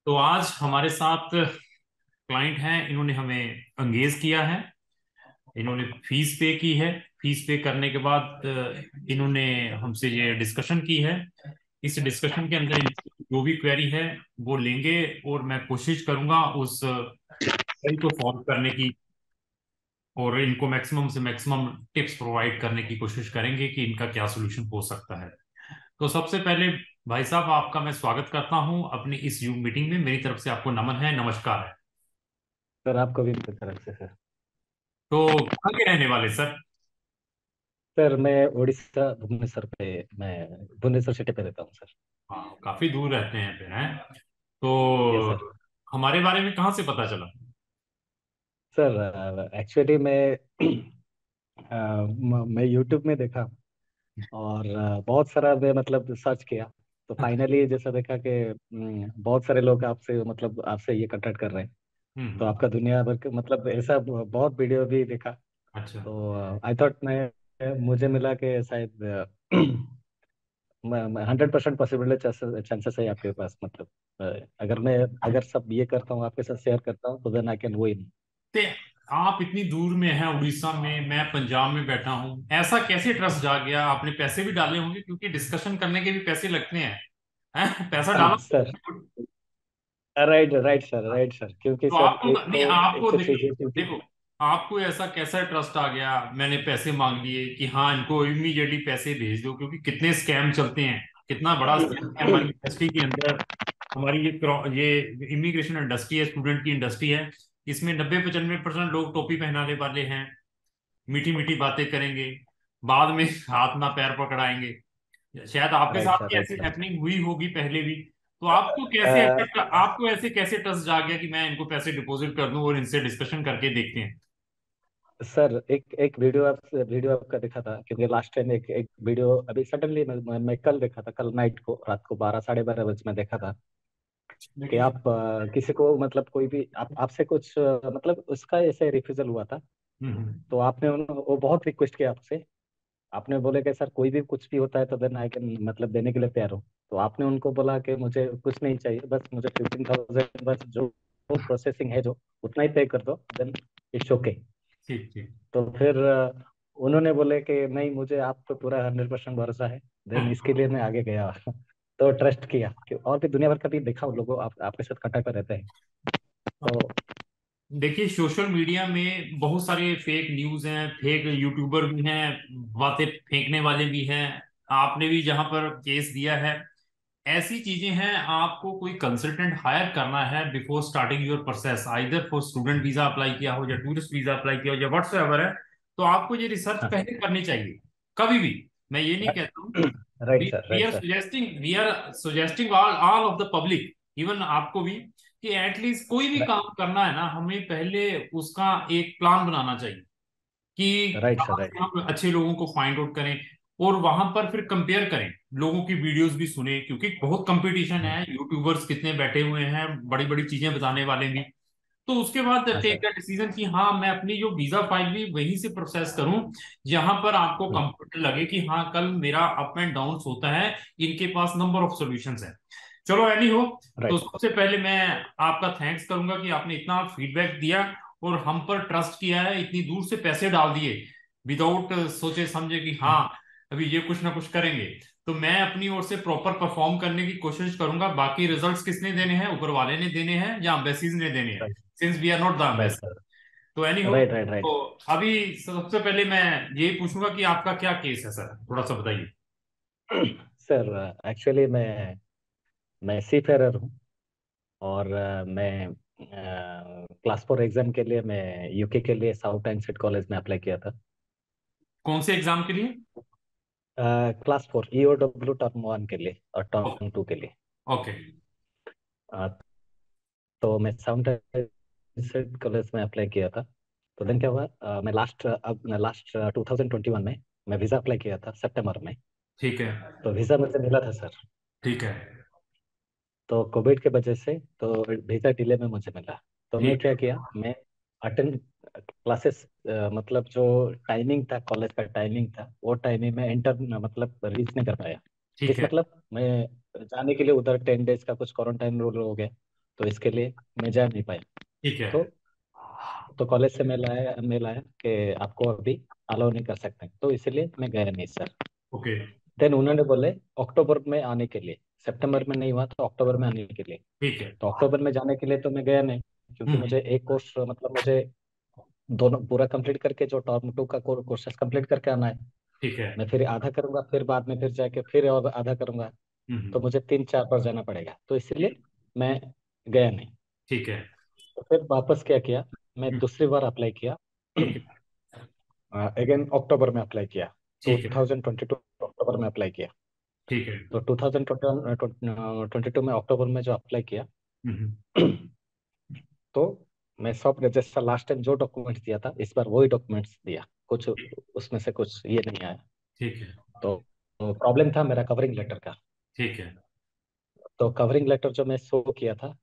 तो आज हमारे साथ क्लाइंट हैं। इन्होंने हमें एंगेज किया है। इन्होंने फीस पे की है। फीस पे करने के बाद इन्होंने हमसे ये डिस्कशन की है। इस डिस्कशन के अंदर इनकी जो भी क्वेरी है वो लेंगे और मैं कोशिश करूंगा उस क्वेरी को सॉल्व करने की, और इनको मैक्सिमम से मैक्सिमम टिप्स प्रोवाइड करने की कोशिश करेंगे कि इनका क्या सोल्यूशन हो सकता है। तो सबसे पहले भाई साहब, आपका मैं स्वागत करता हूं अपनी इस यूम मीटिंग में। मेरी तरफ से आपको नमन है, नमस्कार है। सर आपको भी मेरी तरफ से सर। तो कहाँ के रहने वाले सर? सर मैं उड़ीसा भुवनेश्वर पे मैं भुवनेश्वर सिटी पे रहता हूँ सर। हाँ, काफी दूर रहते हैं फिर हैं। Yes sir. तो हमारे बारे में कहाँ से पता चला? सर एक्चुअली मैं मैं यूट्यूब में देखा और बहुत सारा मैं मतलब सर्च किया। तो अच्छा। फाइनली जैसा देखा कि बहुत सारे लोग आपसे मतलब आपसे ये कांटेक्ट कर रहे हैं। तो हम्म। आपका दुनिया भर के मतलब ऐसा बहुत वीडियो भी देखा। अच्छा। तो आई थॉट मैं मुझे मिला कि शायद 100% पॉसिबल चांसेस है आपके पास मतलब अगर मैं अगर सब ये करता हूँ आपके साथ शेयर करता हूँ तो देन आई कैन विन। ते आप इतनी दूर में हैं उड़ीसा में, मैं पंजाब में बैठा हूँ, ऐसा कैसे ट्रस्ट जाग गया? आपने पैसे भी डाले होंगे क्योंकि डिस्कशन करने के भी पैसे लगते हैं। हैं? पैसा डाला? Sir right right sir right sir क्योंकि तो सर आपको नहीं, एक आपको तो देखो चीज है क्योंकि देखो, आपको ऐसा कैसा ट्रस्ट आ गया? मैंने पैसे मांग लिए कि हाँ इनको इमीडिएटली पैसे भेज दो, क्योंकि कितने स्कैम चलते हैं। कितना बड़ा स्कैम है हमारी इंडस्ट्री के अंदर। हमारी ये इमिग्रेशन इंडस्ट्री है, स्टूडेंट की इंडस्ट्री है। इसमें 90-95% लोग टोपी पहनाने वाले हैं, मीठी मीठी बातें करेंगे, बाद में हाथ ना पैर पकड़ाएंगे। शायद आपके राइट साथ सर भी राइट ऐसी सर। हैपनिंग हुई होगी पहले भी। तो आपको ऐसे कैसे ट्रस्ट जा गया कि मैं इनको पैसे डिपॉजिट कर दूं और इनसे डिस्कशन करके देखते हैं? सर एक एक वीडियो आपका देखा था क्योंकि लास्ट टाइम एक एक वीडियो अभी सडनली मैं कल देखा था कल नाइट को रात को 12 साढ़े 12 बजे में देखा था कि लेकिन आप किसी को मतलब कोई भी आपसे कुछ मतलब उसका ऐसे रिफ्यूजल हुआ था। हम्म। तो आपने वो बहुत रिक्वेस्ट किया आपसे। आपने बोले कि सर कोई भी कुछ भी होता है तो देन आई कैन मतलब देने के लिए तैयार हूँ। तो आपने उनको बोला कि मुझे कुछ नहीं चाहिए बस मुझे 15,000 बस जो प्रोसेसिंग है जो उतना ही पे कर दो देन इट्स ओके। ठीक ठीक। तो फिर उन्होंने बोले कि नहीं मुझे आप पे पूरा 100% भरोसा है। देन इसके लिए मैं आगे गया तो ट्रस्ट किया कि और भी दुनिया भर का भी देखा उन लोगों आपके साथ कांटेक्ट पर रहते हैं। तो देखिए, सोशल मीडिया में बहुत सारे फेक न्यूज हैं, फेक यूट्यूबर भी हैं, बातें फेंकने वाले भी हैं। आपने भी जहां पर केस दिया है, ऐसी चीजें हैं। आपको कोई कंसल्टेंट हायर करना है before starting your process, either for student visa apply किया हो या टूरिस्ट वीजा अप्लाई किया हो या व्हाट्सएवर है, तो आपको ये रिसर्च हाँ पहले करनी चाहिए। कभी भी मैं ये नहीं कहता हूँ। Right we sir we right are sir. Suggesting we are suggesting all of the public, even आपको भी, कि एटलीस्ट कोई भी काम करना है ना, हमें पहले उसका एक प्लान बनाना चाहिए कि राइट सर कहाँ राइट से हम अच्छे लोगों को फाइंड आउट करें, और वहां पर फिर कंपेयर करें, लोगों की वीडियोस भी सुने, क्योंकि बहुत कंपटीशन है। यूट्यूबर्स कितने बैठे हुए हैं, बड़ी बड़ी चीजें बताने वाले भी। तो उसके बाद हाँ टेक सर। द डिसीजन कि हाँ मैं अपनी जो वीजा फाइल भी वहीं से प्रोसेस करूं, जहां पर आपको कंफर्ट लगे कि हाँ कल मेरा अप एंड डाउन होता है, इनके पास नंबर ऑफ सॉल्यूशंस है। चलो एनी हो। तो राइट सबसे पहले मैं आपका थैंक्स करूंगा कि आपने इतना फीडबैक दिया और हम पर ट्रस्ट किया है, इतनी दूर से पैसे डाल दिए विदाउट सोचे समझे कि हाँ अभी ये कुछ ना कुछ करेंगे। तो मैं अपनी ओर से प्रॉपर परफॉर्म करने की कोशिश करूंगा। बाकी रिजल्ट्स किसने देने हैं? ऊपर वाले ने देने हैं या एम्बेसीज ने देने हैं, right since we are not the right embassy. Sir तो एनी हो। राइट राइट तो राइट। अभी सबसे पहले मैं यही पूछूंगा कि आपका क्या केस है सर, थोड़ा सा बताइए। सर एक्चुअली मैं सी फेरर हूँ और मैं क्लास 4 एग्जाम के लिए मैं यूके के लिए साउथ एंड कॉलेज में अप्लाई किया था। कौन से एग्जाम के लिए? क्लास 4 EOW टर्म 1 के लिए और टर्म 2 के लिए। ओके। अ, तो मैं साउथ एंड कॉलेज में अप्लाई किया था। तो देन क्या हुआ मैं लास्ट 2021 में मैं वीज़ा अप्लाई किया था सितंबर में। ठीक है। तो वीज़ा मुझे मिला था सर। ठीक है। तो कोविड के वजह से तो वीज़ा डिले में मुझे मिला। तो मैं ठीक क्या है। किया मैं अटेंड क्लासेस मतलब जो टाइमिंग था कॉलेज का टाइमिंग था वो टाइमिंग में एंटर मतलब रीच नहीं कर पाया। ठीक जिस है। मतलब मैं जाने के लिए उधर 10 डेज का कुछ क्वारंटाइन रूल हो गया। तो इसके लिए मैं जा नहीं पाया। ठीक है। तो कॉलेज से मेल आया कि आपको अभी अलाउ नहीं कर सकते, तो इसलिए मैं गया नहीं सर। ओके। देन उन्होंने बोले अक्टूबर में आने के लिए, सितंबर में नहीं हुआ तो अक्टूबर में आने के लिए। ठीक है। तो अक्टूबर में जाने के लिए तो मैं गया नहीं, क्योंकि हम्म। मुझे एक कोर्स मतलब मुझे दोनों पूरा कंप्लीट करके जो टर्म टू का कोर्सेस कंप्लीट करके आना है। ठीक है। मैं फिर आधा करूंगा, फिर बाद में फिर जाके फिर और आधा करूंगा, तो हम्म। मुझे 3-4 बार जाना पड़ेगा, तो इसलिए मैं गया नहीं। ठीक है। तो फिर वापस क्या किया, मैं हम्म। दूसरी बार अप्लाई किया। ठीक है। अगेन अक्टूबर में अप्लाई किया, ठीक है। 2022 अक्टूबर में अप्लाई किया। ठीक है। तो 2022 में अक्टूबर में जो अप्लाई किया, हम्म। तो मैं सब जैसा लास्ट टाइम जो डॉक्यूमेंट्स दिया था इस बार वही डॉक्यूमेंट्स दिया, कुछ उसमें से कुछ ये नहीं आया। ठीक है। तो प्रॉब्लम था मेरा कवरिंग लेटर का। ठीक है। तो कवरिंग लेटर जो मैं शो किया था,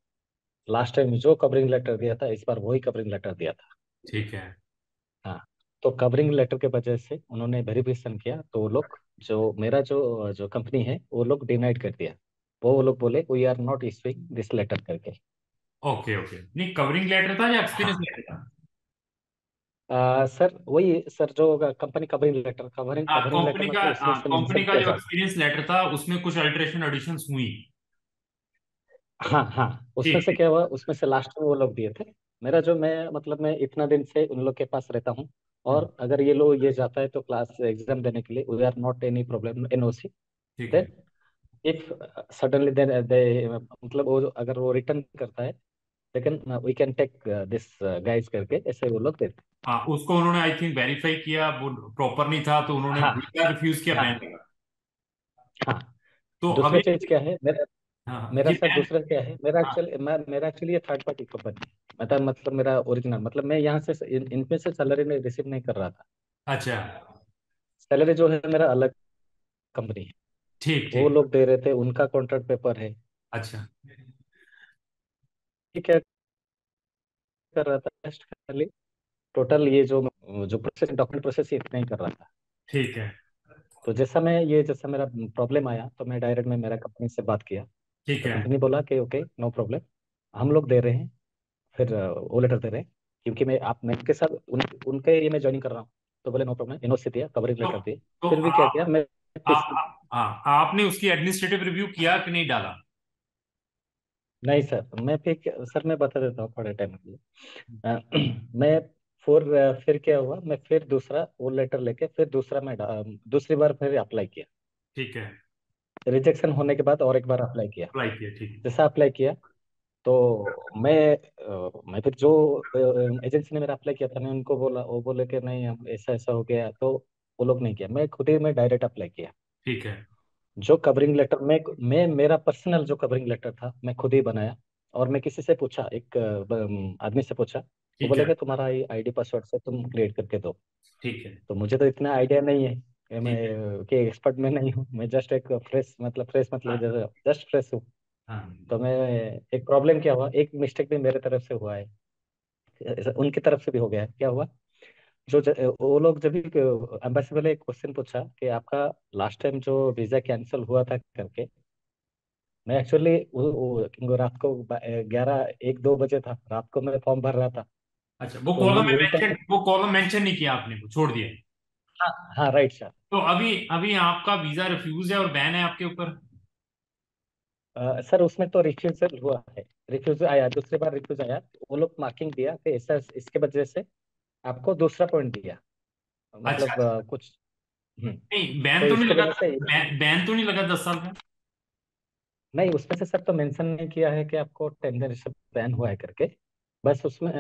लास्ट टाइम जो कवरिंग लेटर दिया था इस बार वही कवरिंग लेटर दिया था। ठीक है। हाँ। तो कवरिंग लेटर के वजह से उन्होंने वेरिफिकेशन किया, तो वो लोग जो मेरा जो जो कंपनी है वो लोग डिनाइड कर दिया। वो लोग बोले we are not issuing this letter करके। ओके। ओके, नहीं कवरिंग लेटर था या एक्सपीरियंस हाँ। लेटर था? सर वही सर, जो company covering letter, covering covering letter company का मतलब उसमें से कंपनी मेंशन का किया जो जाता। एक्सपीरियंस लेटर था उसमें कुछ अल्टरेशन एडिशंस हुई। हाँ हाँ। उसमें ठीक से ठीक। क्या हुआ, उसमें से लास्ट में वो लोग दिए थे। मेरा जो मैं मतलब मैं इतना दिन से उन लोग के पास रहता हूँ, हम्म। और अगर ये लोग ये जाता है तो क्लास एग्जाम देने के लिए we are not any problem NOC. ठीक है। Then if suddenly they they मतलब वो अगर वो रिटर्न करता है, लेकिन we can take this guys करके ऐसे वो लोग देते हाँ, उसको उन्होंने आई थिंक वेरीफाई किया, वो प्रॉपर नहीं था तो उन्होंने हैं। हाँ वीजा रिफ्यूज किया, हाँ बैन लगा। हाँ। तो दूसरा अभी। चीज क्या है मेरा, हाँ मेरा जी, सर बैन। दूसरा क्या है, मेरा हाँ। एक्चुअली मेरा एक्चुअली ये थर्ड पार्टी कंपनी है। मतलब मेरा ओरिजिनल मतलब मैं यहाँ से इनमें से सैलरी नहीं रिसीव नहीं कर रहा था। अच्छा। सैलरी जो है मेरा अलग कंपनी है, ठीक वो ठीक। लोग दे रहे थे, उनका कॉन्ट्रैक्ट पेपर है। अच्छा। ये क्या कर रहा था, जस्ट खाली टोटल ये जो जो प्रोसेस डॉक्यूमेंट प्रोसेस इतना ही कर रहा था। ठीक है। तो जैसा मेरा प्रॉब्लम आया, तो मैं डायरेक्ट में मेरा कंपनी से बात किया। ठीक तो है। कंपनी बोला कि ओके नो प्रॉब्लम, हम लोग दे रहे हैं, फिर वो लेटर दे रहे हैं, क्योंकि मैं उनके साथ उनके ये मैं ज्वाइनिंग कर रहा हूँ। तो बोले नो प्रॉब्लम, एनओसी दिया, कवरिंग तो लेटर दिए। तो फिर भी क्या किया मैं हाँ, आपने उसकी एडमिनिस्ट्रेटिव रिव्यू किया कि नहीं डाला? नहीं सर, मैं फिर सर मैं बता देता हूँ थोड़े टाइम के लिए। मैं फिर क्या हुआ, मैं फिर दूसरा वो लेटर लेके फिर दूसरी बार फिर अप्लाई किया। ठीक है। रिजेक्शन होने के बाद और एक बार अप्लाई किया। अप्लाई किया, ठीक। जैसा अप्लाई किया, तो मैं फिर जो एजेंसी ने मेरा अप्लाई किया था, मैं उनको बोला, वो बोले कि नहीं हम ऐसा ऐसा हो गया, तो वो लोग नहीं किया, मैं डायरेक्ट अप्लाई किया। ठीक है। जो कवरिंग लेटर मैं मेरा पर्सनल जो कवरिंग लेटर था मैं खुद ही बनाया। और मैं किसी से पूछा, एक आदमी से पूछा, वो ठीक बोले है। कि तुम्हारा आईडी पासवर्ड से तुम क्रिएट करके दो। ठीक है। तो मुझे तो इतना आइडिया नहीं है कि ठीक है। मैं कि एक्सपर्ट में नहीं हूँ, मैं जस्ट एक फ्रेश मतलब हाँ। जस्ट फ्रेश हूँ। हाँ। तो मैं एक प्रॉब्लम क्या हुआ, एक मिस्टेक भी मेरे तरफ से हुआ है, उनकी तरफ से भी हो गया है। क्या हुआ, वो लोग जब भी एम्बेसी वाले एक क्वेश्चन पूछा कि आपका लास्ट टाइम जो वीजा कैंसिल हुआ था करके, मैं एक्चुअली वो रात को 11-1-2 बजे था, रात को मैं फॉर्म भर रहा था। अच्छा, वो तो कॉलम में उन मेंशन, टाइम, वो कॉलम मेंशन नहीं किया आपने, वो छोड़ दिया? हाँ हाँ राइट सर। तो अभी अभी आपका वीजा रिफ्यूज है और बैन है आपके ऊपर। सर उसमें तो रिफ्यूजल हुआ है, रिफ्यूज आया, दूसरी बार रिफ्यूज आया, वो लोग मार्किंग दिया कि ऐसा इसके वजह से आपको दूसरा पॉइंट दिया, अच्छा। मतलब कुछ। हम्म। नहीं, बैन तो तो नहीं इसके लगा? वजह से, बैन तो नहीं लगा 10 साल का? नहीं उसमें से सर तो मेंशन नहीं किया है कि आपको 10 दिन से बैन हुआ है करके। बस उसमें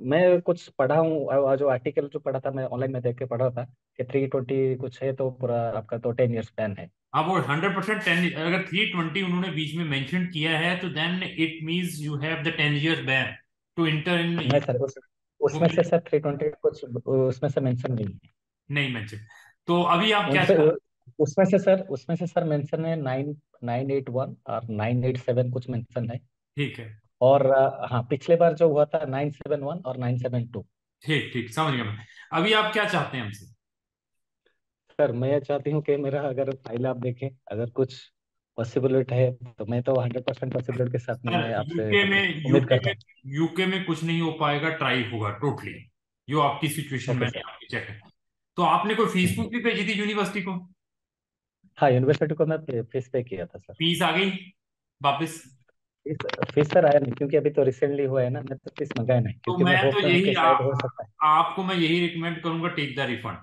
मैं कुछ पढ़ा हूँ, जो आर्टिकल जो पढ़ा था मैं ऑनलाइन में देख के पढ़ा था कि 320 कुछ है, तो पूरा आपका तो 10 इयर्स बैन है। हाँ, वो 100% 10, अगर 320 उन्होंने बीच में मेंशन किया है तो then it means you have the 10 years ban to enter in नहीं सर, वो। उसमें से सर 320 कुछ उसमें से मेंशन नहीं है। नहीं मेंशन। तो अभी आप क्या उनसे चाहते? उसमें से सर मेंशन है 981 और 987 कुछ मेंशन है। ठीक है। और हाँ, पिछले बार जो हुआ था 971 और 972। ठीक ठीक, समझ गया मैं। अभी आप क्या चाहते हैं हमसे? सर मैं चाहती हूँ कि मेरा अगर फाइल आप देखें, अगर कुछ पॉसिबिलिटी है, तो मैं तो 100% पॉसिबिलिटी के साथ सर मैं आपसे यूके मतलब में उम्मीद यूके करता में हूँ। यूके में कुछ नहीं हो पाएगा, ट्राई होगा टोटली। जो आपकी सिचुएशन ओके मैंने सर। आपकी चेक है। तो आपने कोई फीस हम्म। फूस भी भेजी थी यूनिवर्सिटी को? हाँ, यूनिवर्सिटी को मैं फीस पे किया था सर। फीस आ गई वापस? फीस फीस सर आया नहीं, क्योंकि अभी तो रिसेंटली हुआ है ना, मैं तो फीस मंगाया नहीं, तो क्योंकि मैं मैं तो होप में हूँ यही कि शायद हो सकता है। आपको मैं यही रिकमेंड करूंगा, take the refund.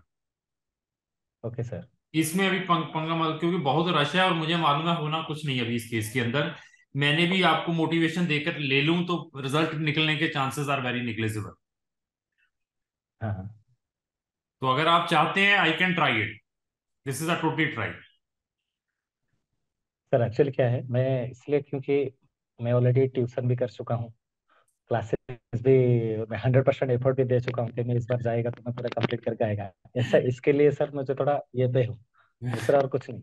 Okay sir. इसमें अभी पंगा मत, क्योंकि बहुत रश है और मुझे मालूम है होना कुछ नहीं अभी इस केस के अंदर। मैंने भी आपको मोटिवेशन देकर ले लूं तो रिजल्ट निकलने के चांसेस आर वेरी निग्लेजिबल। हाँ हाँ। तो अगर आप चाहते हैं, I can try it. This is a totally try. Sir actually क्या है, मैं इसलिए क्योंकि मैं ऑलरेडी ट्यूशन भी कर चुका हूँ, क्लासेस भी मैं 100% एफर्ट भी दे चुका हूँ कि मैं इस बार जाएगा तो मैं पूरा कंप्लीट करके आएगा। ऐसा इसके लिए सर मुझे थोड़ा ये पे हूँ, दूसरा और कुछ नहीं।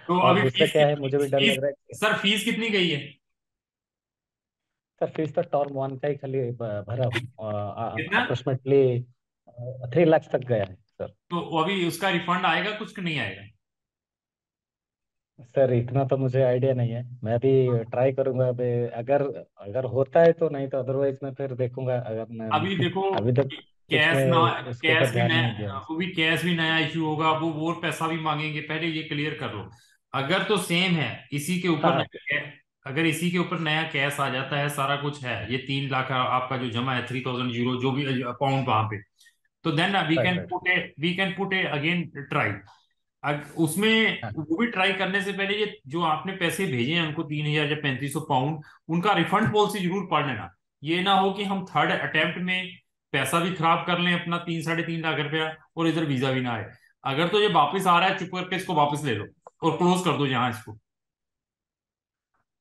तो और अभी दूसरा फीस क्या है, मुझे भी डर फीस लग रहा है। सर फीस कितनी गई है? सर फीस तो टर्म वन का ही खाली भरा हूँ, कितना? अप्रोक्सीमेटली 3 लाख तक गया है सर। तो अभी उसका रिफंड आएगा कुछ कि नहीं आएगा? सर इतना तो मुझे आइडिया नहीं है, मैं अभी ट्राई करूंगा अभी। अगर अगर होता है तो, नहीं तो अदरवाइज मैं फिर देखूंगा, अगर अभी मैं देखो, अभी तक कुछ कैश मैं ना, उसके ऊपर कैश भी ध्यान नया, नहीं दिया हूँ। वो भी कैश भी नया इशू होगा, वो और पैसा भी मांगेंगे, पहले ये क्लियर कर लो। अगर तो सेम है, इसी के ऊपर हाँ नया, अगर इसी के ऊपर नया कैश आ जाता है, सारा कुछ है, ये 3 लाख आपका जो जमा है, 3000 जो भी अकाउंट वहां पे, तो then right right. We can put a again try. उसमें हाँ वो भी ट्राई करने से पहले, ये जो आपने पैसे भेजे हैं उनको, 3000 या 3500 पाउंड, उनका रिफंड पॉलिसी जरूर पढ़ लेना। ये ना हो कि हम थर्ड अटेम्प्ट में पैसा भी खराब कर लें अपना, 3 साढ़े 3 लाख रुपया, और इधर वीजा भी ना आए। अगर तो ये वापस आ रहा है, चुप करके इसको वापस ले लो और क्लोज कर दो यहाँ इसको।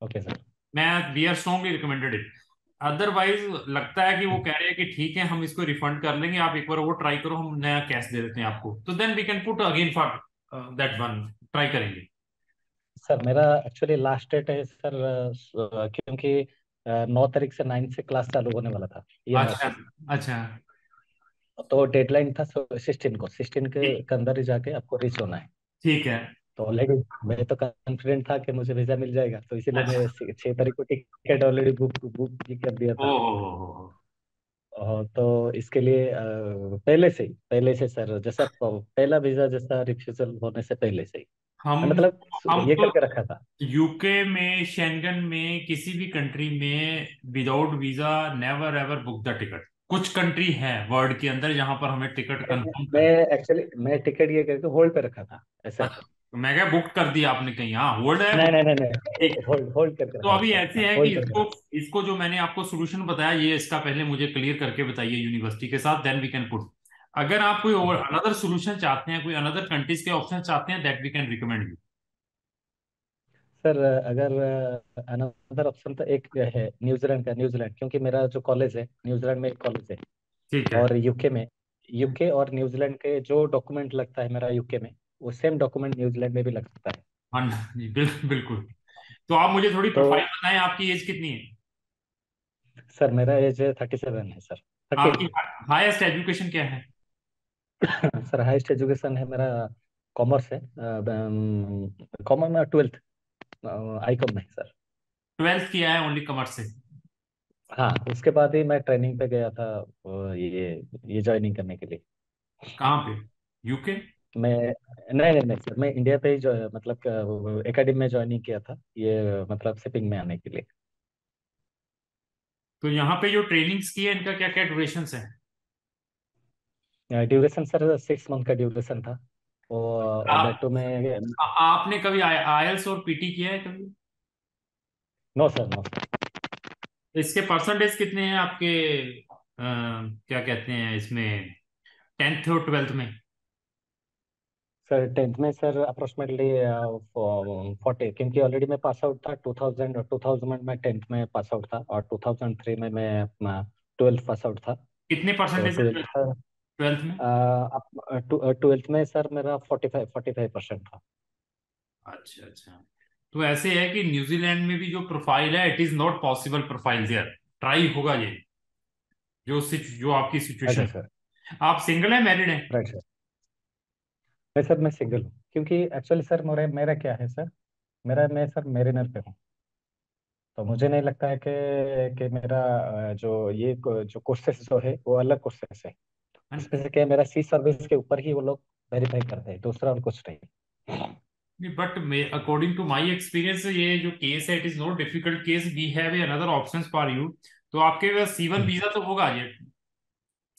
Okay sir. मैं we are strongly recommended it. Otherwise लगता है कि वो कह रहे हैं कि ठीक है हम इसको रिफंड कर लेंगे, आप एक बार वो ट्राई करो, हम नया कैश दे देते हैं आपको, तो then we can put again for that one, try करेंगे। सर मेरा एक्चुअली लास्ट डेट है सर, क्योंकि 9 तारीख से 9 से क्लास चालू होने वाला था ईएमआर अच्छा का। अच्छा। तो डेडलाइन था 16 को, 16 ठीक के अंदर ही जाके आपको रीच होना है। ठीक है। तो ऑलरेडी मैं तो कॉन्फिडेंट था कि मुझे वीजा मिल जाएगा, तो इसीलिए मैं अच्छा। 6 तारीख को टिकट ऑलरेडी बुक भी कर दिया ओ था। हो। तो इसके लिए पहले से सर, जैसा पहला वीजा जैसा रिफ्यूजल होने से पहले से ही मैं हम मतलब हम ये तो करके रखा था। यूके में, शेंगन में, किसी भी कंट्री में without visa never ever book the ticket. कुछ कंट्री है वर्ल्ड के अंदर जहां पर हमें टिकट कंफर्म मैं कर। एक्चुअली मैं टिकट ये करके होल्ड पे रखा था ऐसे। अच्छा, तो मैं क्या बुक कर दिया आपने कहीं? हाँ, होल्ड है नहीं बुक। नहीं नहीं नहीं, ठीक। होल्ड होल्ड करके तो रखा अभी था सर, ऐसे हाँ है कि होल्ड करके इसको रखा। इसको जो मैंने आपको सोल्यूशन बताया, ये इसका पहले मुझे क्लियर करके बताइए यूनिवर्सिटी के साथ, देन वी कैन पुट। अगर आप कोई और ओके सर। अनदर सोल्यूशन चाहते हैं, कोई अनदर कंट्रीज के ऑप्शन चाहते हैं, that we can recommend you. Sir अगर अनदर ऑप्शन तो एक है न्यूजीलैंड का, न्यूजीलैंड क्योंकि मेरा जो कॉलेज है न्यूजीलैंड में एक कॉलेज है। ठीक है। और यूके में, यूके और न्यूजीलैंड के जो डॉक्यूमेंट लगता है मेरा यूके में, वो सेम डॉक्यूमेंट न्यूजीलैंड में भी लग सकता है। हाँ जी, बिल्कुल। तो आप मुझे थोड़ी तो प्रोफाइल बताएं, आपकी एज कितनी है? सर मेरा एज 37 है सर, 30। आपकी हाईएस्ट एजुकेशन क्या है? सर हाईएस्ट एजुकेशन है मेरा, कॉमर्स है, कॉमर्स में 12th आईकॉम में है सर। 12th किया है ओनली कॉमर्स से? हाँ, उसके बाद ही मैं ट्रेनिंग पे गया था, ये ज्वाइनिंग करने के लिए। कहाँ पे? यूके? मैं नहीं नहीं नहीं सर, मैं इंडिया पे ही जो मतलब एकेडमी में ज्वाइनिंग किया था, ये मतलब शिपिंग में आने के लिए। तो यहाँ पे जो ट्रेनिंग्स की है, इनका क्या क्या ड्यूरेशन है? ड्यूरेशन सर 6 मंथ का ड्यूरेशन था, और दैट आप टू में। आपने कभी आईएलटीएस और पीटी किया है कभी? No sir, no sir. इसके परसेंटेज कितने हैं आपके? क्या कहते हैं इसमें, 10th और 12th में? सर 10th में सर अप्रोक्सीमेटली 40, क्योंकि ऑलरेडी मैं पास आउट था 2000 में 10th में पास आउट था, और 2003 में मैं अपना 12th पास आउट था। कितने तो परसेंटेज है 12th का 12th में? 12th में सर मेरा 45% था। अच्छा अच्छा। तो ऐसे है कि न्यूजीलैंड में भी जो प्रोफाइल है, it is not possible profile there. Try होगा ये, जो आपकी अच्छा सिचुएशन। सर। आप सिंगल है, मैरिड है? Right sir. मैं सिंगल हूँ, क्योंकि एक्चुअली सर मेरा मेरा क्या है सर, मैं सर मेरिनर पे हूँ। तो मुझे नहीं लगता है कि मेरा जो कोर्सेस जो है वो अलग कोर्सेस है। इसमें से क्या है, मेरा सी सर्विस के ऊपर ही वो लोग वेरीफाई करते हैं, दूसरा और कुछ नहीं। But according to my experience, ये जो केस है, it is not difficult case, we have another option for you. तो आपके पास C1 हम्म। वीजा तो होगा ये।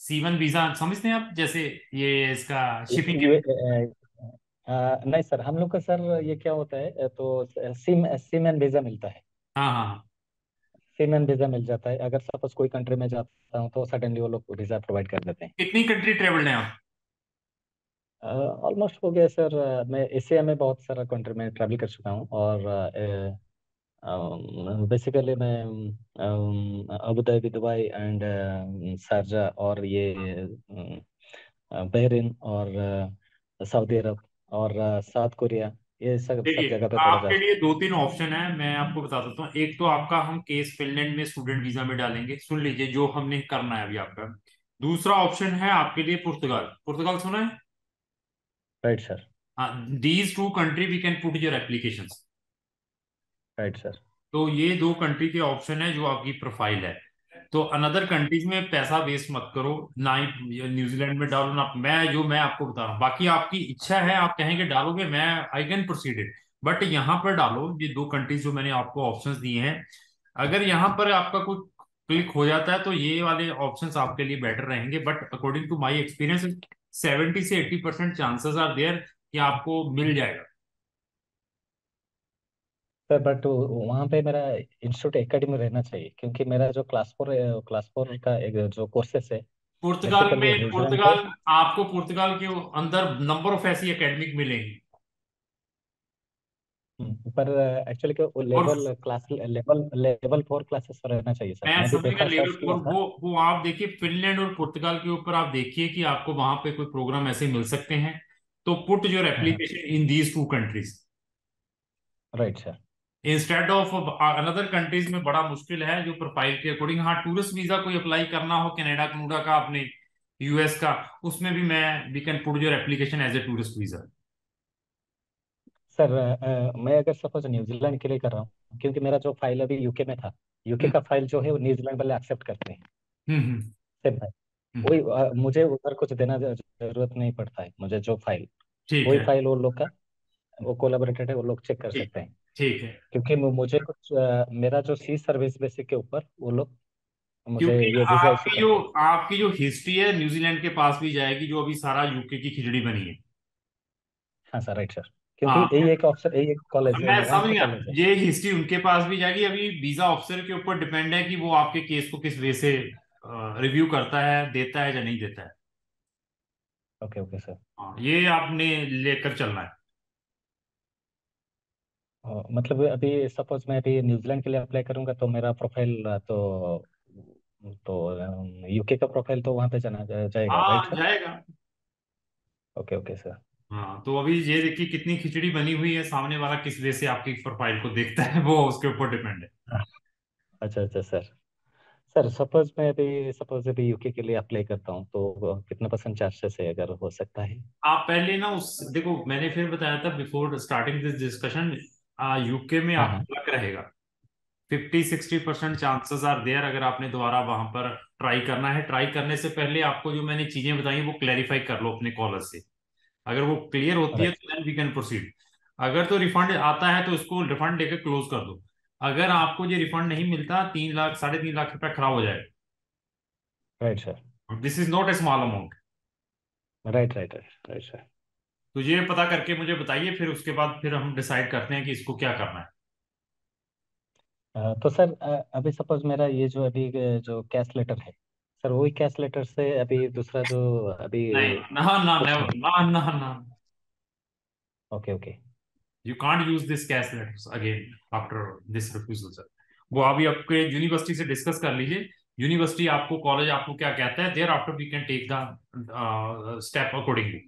C1 वीजा समझते हैं आप, जैसे ये इसका शिपिंग ये के। नहीं सर, हम लोग का सर ये क्या होता है, तो सीमैन वीजा मिलता है। हाँ हाँ हाँ। सीमैन वीजा मिल जाता है, अगर सपोज कोई कंट्री में जाता हूँ तो सडनली वो लोग वीजा प्रोवाइड कर देते हैं। कितनी कंट्री ट्रेवल्ड हैं आप? ऑलमोस्ट हो गया सर। मैं एशिया में बहुत सारा कंट्री में ट्रैवल कर चुका हूँ, और बेसिकली मैं Abu Dhabi, Dubai and Sharjah, और ये बहरीन, और सऊदी अरब, और साउथ कोरिया, ये सब सब देखिए, जगह पे थोड़ा जा आपके लिए चुका दो तीन ऑप्शन है, मैं आपको बता देता हूँ। एक तो आपका हम केस फिनलैंड में स्टूडेंट वीजा में डालेंगे, सुन लीजिए जो हमने करना है अभी आपका। दूसरा ऑप्शन है आपके लिए पुर्तगाल। पुर्तगाल सुना है? हूँ। Right sir. हाँ, these two country we can put your application. Right sir. तो ये दो कंट्री के ऑप्शन है जो आपकी प्रोफाइल है। तो अनदर कंट्रीज में पैसा वेस्ट मत करो, ना ही न्यूजीलैंड में डालो ना। मैं आपको बता रहा हूँ, बाकी आपकी इच्छा है, आप कहेंगे डालोगे, मैं I can proceed it. But यहाँ पर डालो ये दो कंट्रीज जो मैंने आपको ऑप्शंस दिए हैं। अगर यहाँ पर आपका कोई क्लिक हो जाता है तो ये वाले ऑप्शंस आपके लिए बेटर रहेंगे, but according to my experience 70 से 80% चांसेस आर देयर कि आपको मिल जाएगा। सर बट वहाँ पे मेरा इंस्टीट्यूट एकेडमी रहना चाहिए, क्योंकि मेरा जो क्लास 4 का एक जो कोर्सेस है, बेसिकली न्यूजीलैंड पे। पुर्तगाल आपको पुर्तगाल के अंदर नंबर ऑफ ऐसी एकेडमिक मिलेंगी। पर एक्चुअली क्या वो और लेवल 4 क्लासेस रहना चाहिए सर, मैं मैं भी समझ गया देखा, लेवल सर्च फोर, किया था। वो आप देखिए फिनलैंड और पुर्तगाल के ऊपर आप देखिए कि आपको वहां पे कोई प्रोग्राम ऐसे मिल सकते हैं। तो पुट योर हाँ। Application in these two countries right sir. Instead of another countries में। बड़ा मुश्किल है जो प्रोफाइल के अकॉर्डिंग। हाँ, टूरिस्ट वीजा कोई अप्लाई करना हो कनाडा कनूडा का, अपने US का, उसमें भी मैं we can put your application as a tourist visa. Sir मैं अगर सपोज न्यूजीलैंड के लिए कर रहा हूँ, क्योंकि मेरा जो फाइल अभी यूके में था, यूके हम्म का फाइल जो है वो न्यूजीलैंड वाले एक्सेप्ट करते हैं। हम्म हम्म सेम फाइल। हम्म। वही मुझे उधर कुछ देना जरूरत नहीं पड़ता है, मुझे जो फाइल, ठीक वही है। फाइल वो लोग का, वो कोलैबोरेटेड है, वो लोग चेक कर ठीक सकते हैं। ठीक है। क्योंकि मुझे कुछ मेरा जो सी सर्विस बेसिक के ऊपर वो लोग मुझे क्योंकि ये वीजा इशू करते हैं। आपकी जो हिस्ट्री है न्यूजीलैंड के पास भी जाएगी, जो अभी सारा UK की खिचड़ी बनी है। हाँ सर, राइट सर। क्योंकि हाँ, यही एक ऑप्शन, यही एक कॉलेज है, मैं वन समझ से गया। कॉलेज है। ये हिस्ट्री उनके पास भी जाएगी। अभी वीजा ऑफिसर के ऊपर डिपेंड है कि वो आपके केस को किस वे से रिव्यू करता है, देता है या नहीं देता है। Okay okay sir. हाँ, ये आपने लेकर चलना है। मतलब अभी सपोज मैं अभी न्यूजीलैंड के लिए अप्लाई करूंगा तो मेरा प्रोफाइल तो यूके का प्रोफाइल तो वहां पे जाएगा, राइट हाँ, सर? जाएगा। Okay okay sir. हाँ, तो अभी ये देखिए कितनी खिचड़ी बनी हुई है, सामने वाला किस वे से आपकी प्रोफाइल को देखता है वो उसके ऊपर डिपेंड है। अच्छा अच्छा सर। सर सपोज अभी यूके के लिए अप्लाई करता हूँ तो कितना परसेंट चार्जेस है, अगर हो सकता है? आप पहले ना उस देखो, मैंने फिर बताया था before starting this discussion, UK में हाँ हाँ। आपका लक रहेगा। 50-60% चांसेस आर देयर अगर आपने दोबारा वहां पर ट्राई करना है। ट्राई करने से पहले आपको जो मैंने चीजें बताई वो क्लैरिफाई कर लो अपने कॉलर से। अगर वो क्लियर होती है राइट। तो देन वी कैन प्रोसीड। अगर तो रिफंड आता है तो इसको रिफंड लेकर क्लोज कर दो। अगर आपको ये रिफंड नहीं मिलता, 3 लाख 3.5 लाख रुपया खराब हो राइट सर। जाएगा। This is not a small amount. Right right right right sir. तो ये पता करके मुझे बताइए, फिर उसके बाद फिर हम डिसाइड करते हैं कि इसको क्या करना है। तो सर अभी सपोज मेरा ये जो अभी जो कैश लेटर है, सर वही कैश लेटर से अभी दूसरा जो अभी नहीं, ना ना कुछ नेवर, नहीं। ना ना ना। Okay okay. You can't use this cash letters again after this refusal sir. वो अभी आपके यूनिवर्सिटी से डिस्कस कर लीजिए। यूनिवर्सिटी आपको, कॉलेज आपको क्या कहता है, thereafter we can take the step accordingly.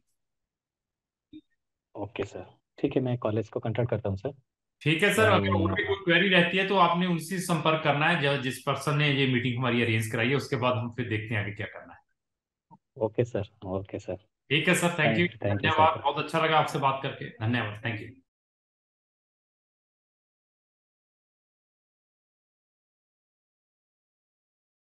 Okay sir. ठीक है, मैं कॉलेज को कांटेक्ट करता हूँ सर। ठीक है सर, अगर और भी कोई क्वेरी रहती है तो आपने उनसे संपर्क करना है, जिस पर्सन ने ये मीटिंग हमारी अरेंज कराई है। उसके बाद हम फिर देखते हैं आगे क्या करना है। Okay sir. Okay sir. ठीक है sir, thank you, thank you धन्यवाद, सर। बहुत अच्छा लगा आपसे बात करके, धन्यवाद, थैंक यू।